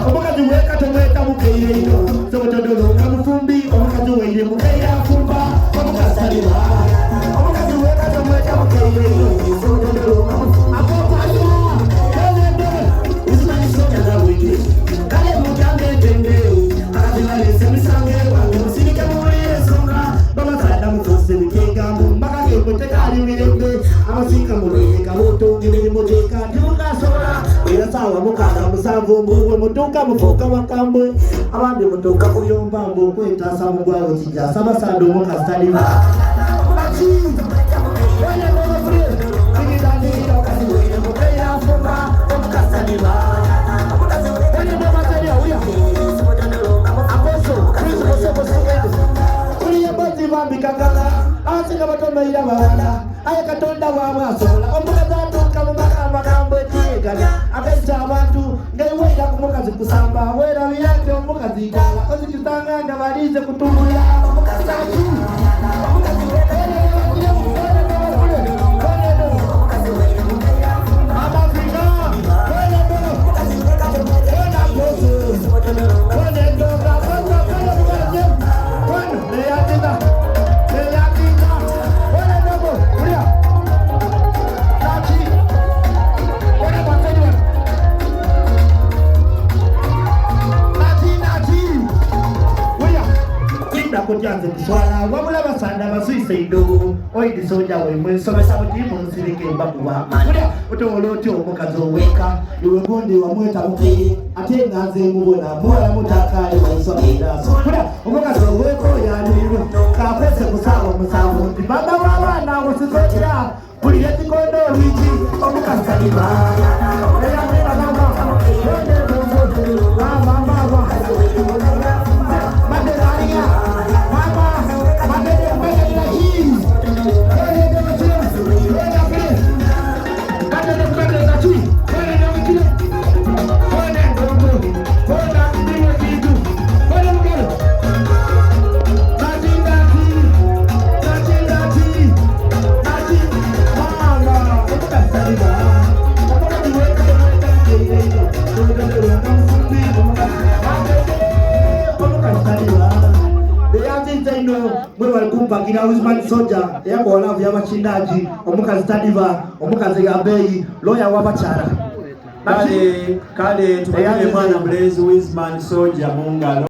Omukazi weka tomweta mukeiro sobotodolo kamufumbi omukazi weire mukeira fumba omukazi aliwa omukazi weka tomweta mukeiro sobotodolo kamufumbi akopanya kalende usmani soja na wiki kale mutambe tende akazilale semisange wange musinike muliye songa baba sada mutose mikengambo mbakage mutekali mirembe amasika muleka moto ngibiri muteka ndimukasola era sawa mukaka musanvu mbuwe mutuka mufuka wakambwe abandi mutuka kuyomba mbu kweta samu gwawo kijja sabasando mukastaliva Batomeira bawana aya katonda wamwasola omukazi atuuka mu makambo etiganya akaita abantu ngaiweera ku mukazi kusamba weera biyake omukazi itala ozikisanga nga balize kutumbula omukazi kujyanze kuswala wabula basanda baswise ido oidi soja wemwe somesa mutimu nsirike mbakuba kulia utoloti omukazi oweka iwe gondi wamweta muke ate ngaze mubona mola mutakale waisomera kulia omukazi oweko yaniro kapese kusawa musawo baba wabana wosizotya kulia tikondo wiki omukazi aliba Bagira Usman Soja yako olavu ya machindaji omukazi Tadiva omukazi Gabeyi loya wabachara kale tumanye mwana mlezi Usman Soja mungalo